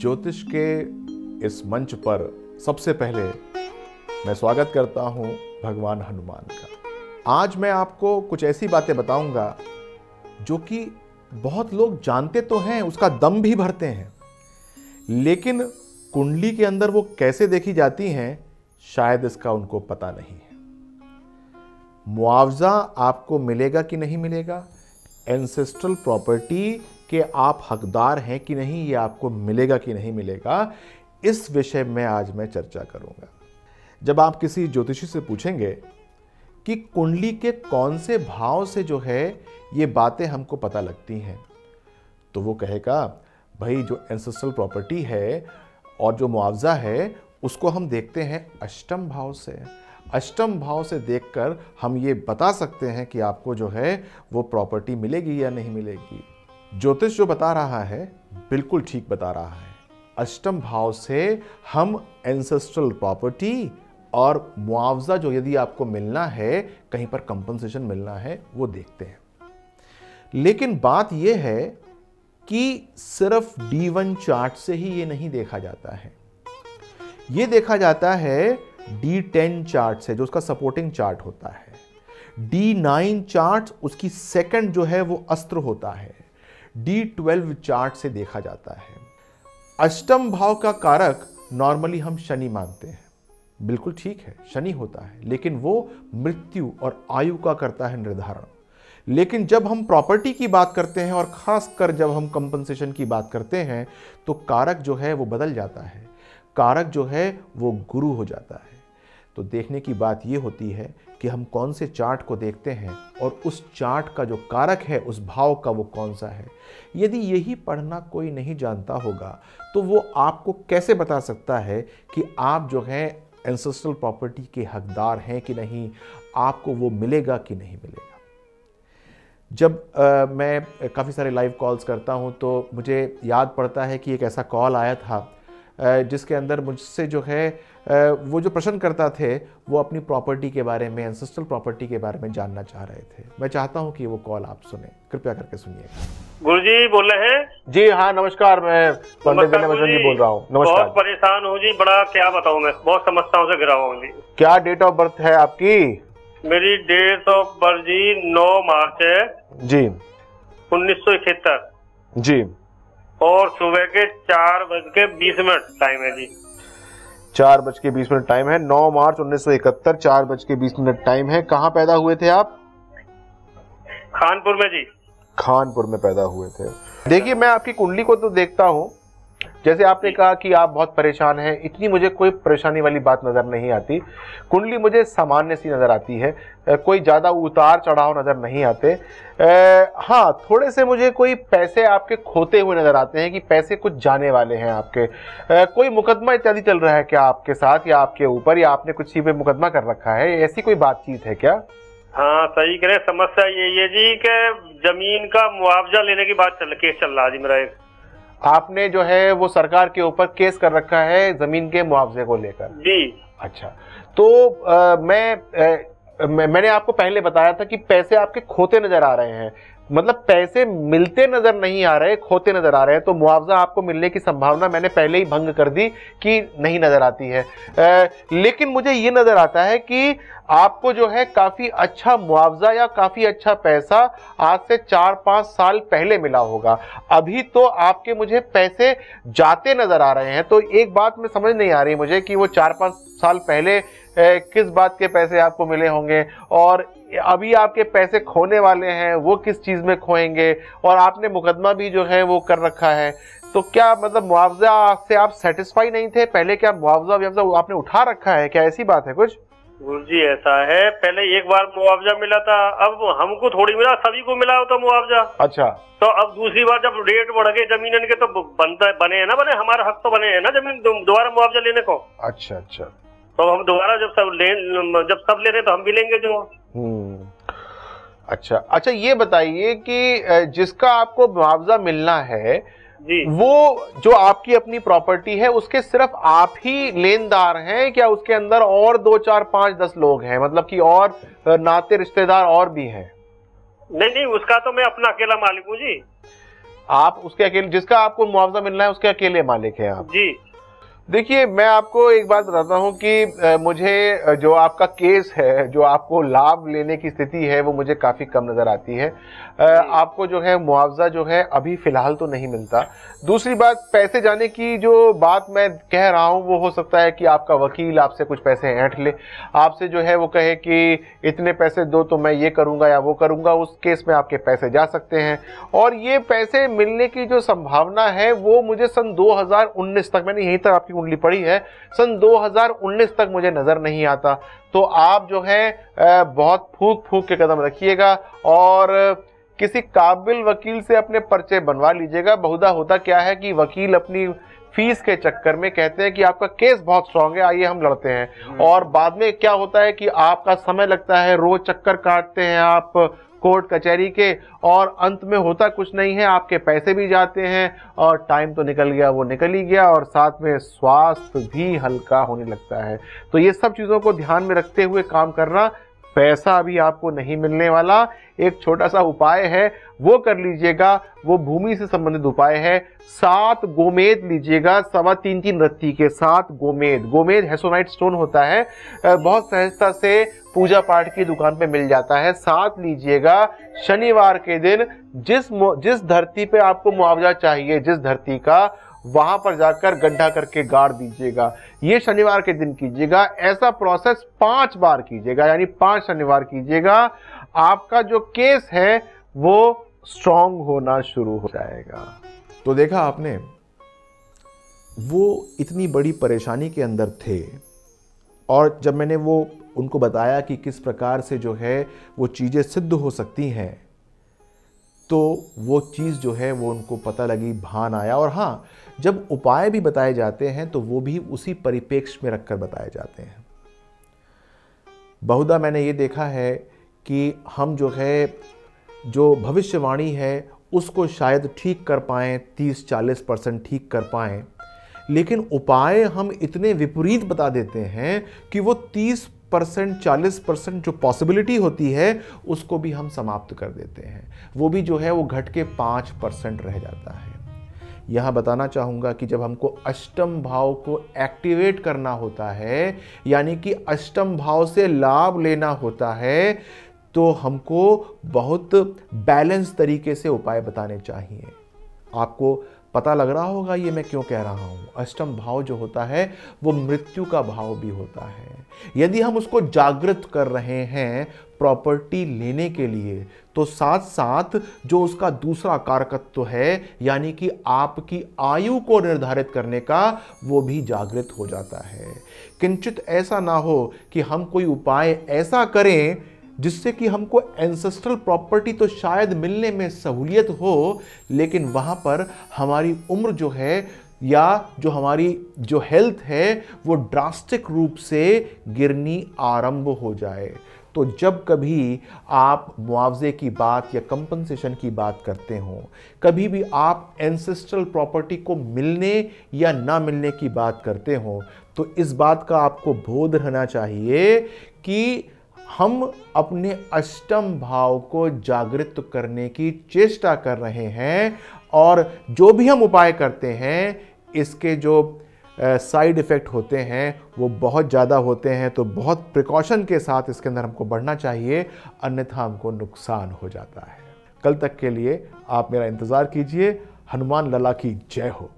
ज्योतिष के इस मंच पर सबसे पहले मैं स्वागत करता हूं भगवान हनुमान का। आज मैं आपको कुछ ऐसी बातें बताऊंगा जो कि बहुत लोग जानते तो हैं, उसका दम भी भरते हैं, लेकिन कुंडली के अंदर वो कैसे देखी जाती हैं शायद इसका उनको पता नहीं है। मुआवजा आपको मिलेगा कि नहीं मिलेगा, एंसेस्ट्रल प्रॉपर्टी के आप हकदार हैं कि नहीं, ये आपको मिलेगा कि नहीं मिलेगा, इस विषय में आज मैं चर्चा करूंगा। जब आप किसी ज्योतिषी से पूछेंगे कि कुंडली के कौन से भाव से जो है ये बातें हमको पता लगती हैं, तो वो कहेगा भाई जो एंसेस्ट्रल प्रॉपर्टी है और जो मुआवजा है उसको हम देखते हैं अष्टम भाव से। अष्टम भाव से देखकर हम ये बता सकते हैं कि आपको जो है वो प्रॉपर्टी मिलेगी या नहीं मिलेगी। ज्योतिष जो बता रहा है बिल्कुल ठीक बता रहा है। अष्टम भाव से हम एंसेस्ट्रल प्रॉपर्टी और मुआवजा जो यदि आपको मिलना है, कहीं पर कंपनसेशन मिलना है, वो देखते हैं। लेकिन बात यह है कि सिर्फ D1 चार्ट से ही ये नहीं देखा जाता है, ये देखा जाता है D10 चार्ट से, जो उसका सपोर्टिंग चार्ट होता है। D9 चार्ट उसकी सेकंड जो है वो अस्त्र होता है। D12 चार्ट से देखा जाता है। अष्टम भाव का कारक नॉर्मली हम शनि मानते हैं, बिल्कुल ठीक है, शनि होता है, लेकिन वो मृत्यु और आयु का करता है निर्धारण। लेकिन जब हम प्रॉपर्टी की बात करते हैं और खासकर जब हम कंपनसेशन की बात करते हैं, तो कारक जो है वो बदल जाता है, कारक जो है वो गुरु हो जाता है। तो देखने की बात ये होती है कि हम कौन से चार्ट को देखते हैं और उस चार्ट का जो कारक है उस भाव का वो कौन सा है। यदि यही पढ़ना कोई नहीं जानता होगा तो वो आपको कैसे बता सकता है कि आप जो है एंसेस्ट्रल प्रॉपर्टी के हकदार हैं कि नहीं, आपको वो मिलेगा कि नहीं मिलेगा। जब मैं काफ़ी सारे लाइव कॉल्स करता हूं तो मुझे याद पड़ता है कि एक ऐसा कॉल आया था जिसके अंदर मुझसे जो है वो जो प्रश्न करता थे वो अपनी प्रॉपर्टी के बारे में, एंसेस्ट्रल प्रॉपर्टी के बारे में जानना चाह रहे थे। मैं चाहता हूं कि वो कॉल आप सुने, कृपया करके सुनिएगा। गुरुजी बोल रहे हैं? जी हाँ, नमस्कार, मैं पंडित विनय जी बोल रहा हूँ। नमस्कार। बहुत परेशान हूँ जी, बड़ा क्या बताऊँ, मैं बहुत समस्याओं से घिरा हुआ हूँ जी। क्या डेट ऑफ बर्थ है आपकी? मेरी डेट ऑफ बर्थ जी 9 मार्च है जी, 1971 जी, और सुबह के 4:20 टाइम है जी। 4:20 टाइम है। 9 मार्च 1971, 4:20 टाइम है। कहाँ पैदा हुए थे आप? खानपुर में जी। खानपुर में पैदा हुए थे। देखिए, मैं आपकी कुंडली को तो देखता हूँ, जैसे आपने कहा कि आप बहुत परेशान हैं, इतनी मुझे कोई परेशानी वाली बात नज़र नहीं आती। कुंडली मुझे सामान्य सी नज़र आती है, कोई ज़्यादा उतार चढ़ाव नज़र नहीं आते। हाँ, थोड़े से मुझे कोई पैसे आपके खोते हुए नज़र आते हैं कि पैसे कुछ जाने वाले हैं आपके। कोई मुकदमा इत्यादि चल रहा है क्या आपके साथ या आपके ऊपर, या आपने कुछ सी पे मुकदमा कर रखा है, ऐसी कोई बातचीत है क्या? हाँ सही कह रहे। समस्या ये जी कि जमीन का मुआवजा लेने की बात केस चल रहा है जी मेरा एक। आपने जो है वो सरकार के ऊपर केस कर रखा है जमीन के मुआवजे को लेकर? जी। अच्छा, तो मैंने आपको पहले बताया था कि पैसे आपके खोते नजर आ रहे हैं, मतलब पैसे मिलते नजर नहीं आ रहे, खोते नजर आ रहे हैं, तो मुआवजा आपको मिलने की संभावना मैंने पहले ही भंग कर दी कि नहीं नजर आती है। लेकिन मुझे ये नजर आता है कि आपको जो है काफी अच्छा मुआवजा या काफी अच्छा पैसा आज से 4-5 साल पहले मिला होगा। अभी तो आपके मुझे पैसे जाते नजर आ रहे हैं। तो एक बात में समझ नहीं आ रही मुझे कि वो 4-5 साल पहले किस बात के पैसे आपको मिले होंगे, और अभी आपके पैसे खोने वाले हैं वो किस चीज में खोएंगे, और आपने मुकदमा भी जो है वो कर रखा है। तो क्या मतलब मुआवजा से आप सेटिस्फाई नहीं थे पहले? क्या मुआवजा आपने उठा रखा है क्या, ऐसी बात है कुछ? गुरुजी ऐसा है, पहले एक बार मुआवजा मिला था, अब हमको थोड़ी मिला, सभी को मिला होता मुआवजा। अच्छा। तो अब दूसरी बार जब रेट बढ़ गए जमीन के, तो बने हैं ना, हमारे हक तो बने हैं ना जमीन दोबारा मुआवजा लेने को। अच्छा अच्छा। तो हम दोबारा जब सब ले रहे तो हम भी लेंगे जो। अच्छा अच्छा, ये बताइए कि जिसका आपको मुआवजा मिलना है जी, वो जो आपकी अपनी प्रॉपर्टी है उसके सिर्फ आप ही लेनदार हैं, क्या उसके अंदर और 2, 4, 5, 10 लोग हैं, मतलब कि और नाते रिश्तेदार और भी हैं? नहीं, उसका तो मैं अपना अकेला मालिक हूँ जी। आप उसके अकेले, जिसका आपको मुआवजा मिलना है उसके अकेले मालिक हैं आप? जी। देखिए, मैं आपको एक बात बताता हूं कि मुझे जो आपका केस है, जो आपको लाभ लेने की स्थिति है, वो मुझे काफ़ी कम नज़र आती है। आपको जो है मुआवजा जो है अभी फ़िलहाल तो नहीं मिलता। दूसरी बात, पैसे जाने की जो बात मैं कह रहा हूं, वो हो सकता है कि आपका वकील आपसे कुछ पैसे ऐंठ ले, आपसे जो है वो कहे कि इतने पैसे दो तो मैं ये करूँगा या वो करूँगा, उस केस में आपके पैसे जा सकते हैं। और ये पैसे मिलने की जो संभावना है वो मुझे सन 2019 तक, मैंने यहीं तक आपकी उंगली पड़ी है, सन 2019 तक मुझे नजर नहीं आता। तो आप जो है बहुत फूंक के कदम रखिएगा और किसी काबिल वकील से अपने पर्चे बनवा लीजिएगा। बहुधा होता क्या है कि वकील अपनी फीस के चक्कर में कहते हैं कि आपका केस बहुत स्ट्रांग है, आइए हम लड़ते हैं, और बाद में क्या होता है कि आपका समय लगता है, रोज चक्कर काटते हैं आप कोर्ट कचहरी के, और अंत में होता कुछ नहीं है, आपके पैसे भी जाते हैं और टाइम तो निकल गया, वो निकल ही गया, और साथ में स्वास्थ्य भी हल्का होने लगता है। तो ये सब चीज़ों को ध्यान में रखते हुए काम करना। पैसा अभी आपको नहीं मिलने वाला, एक छोटा सा उपाय है वो कर लीजिएगा, वो भूमि से संबंधित उपाय है। 7 गोमेद लीजिएगा, 3.25 रत्ती के 7 गोमेद। गोमेद हेसोनाइट स्टोन होता है, बहुत सहजता से पूजा पाठ की दुकान पे मिल जाता है। 7 लीजिएगा। शनिवार के दिन जिस धरती पे आपको मुआवजा चाहिए, जिस धरती का, वहां पर जाकर गड्ढा करके गाड़ दीजिएगा। ये शनिवार के दिन कीजिएगा। ऐसा प्रोसेस 5 बार कीजिएगा, यानी 5 शनिवार कीजिएगा। आपका जो केस है वो स्ट्रांग होना शुरू हो जाएगा। तो देखा आपने, वो इतनी बड़ी परेशानी के अंदर थे, और जब मैंने वो उनको बताया कि किस प्रकार से जो है वो चीज़ें सिद्ध हो सकती हैं, तो वो चीज़ जो है वो उनको पता लगी, भान आया। और हाँ, जब उपाय भी बताए जाते हैं तो वो भी उसी परिप्रेक्ष्य में रखकर बताए जाते हैं। बहुधा मैंने ये देखा है कि हम जो है, जो भविष्यवाणी है उसको शायद ठीक कर पाएँ, 30-40% ठीक कर पाएँ, लेकिन उपाय हम इतने विपरीत बता देते हैं कि वो 30% 40% जो पॉसिबिलिटी होती है उसको भी हम समाप्त कर देते हैं। वो भी जो है वो घट के 5% रह जाता है। यहाँ बताना चाहूँगा कि जब हमको अष्टम भाव को एक्टिवेट करना होता है, यानी कि अष्टम भाव से लाभ लेना होता है, तो हमको बहुत बैलेंस तरीके से उपाय बताने चाहिए। आपको पता लग रहा होगा ये मैं क्यों कह रहा हूँ। अष्टम भाव जो होता है वो मृत्यु का भाव भी होता है। यदि हम उसको जागृत कर रहे हैं प्रॉपर्टी लेने के लिए, तो साथ साथ जो उसका दूसरा कारकत्व है, यानी कि आपकी आयु को निर्धारित करने का, वो भी जागृत हो जाता है। किंचित ऐसा ना हो कि हम कोई उपाय ऐसा करें जिससे कि हमको एंसेस्ट्रल प्रॉपर्टी तो शायद मिलने में सहूलियत हो, लेकिन वहाँ पर हमारी उम्र जो है या जो हमारी जो हेल्थ है वो ड्रास्टिक रूप से गिरनी आरंभ हो जाए। तो जब कभी आप मुआवजे की बात या कंपनसेशन की बात करते हो, कभी भी आप एंसेस्ट्रल प्रॉपर्टी को मिलने या ना मिलने की बात करते हो, तो इस बात का आपको बोध रहना चाहिए कि हम अपने अष्टम भाव को जागृत करने की चेष्टा कर रहे हैं, और जो भी हम उपाय करते हैं इसके जो साइड इफ़ेक्ट होते हैं वो बहुत ज़्यादा होते हैं। तो बहुत प्रिकॉशन के साथ इसके अंदर हमको बढ़ना चाहिए, अन्यथा हमको नुकसान हो जाता है। कल तक के लिए आप मेरा इंतज़ार कीजिए। हनुमान लला की जय हो।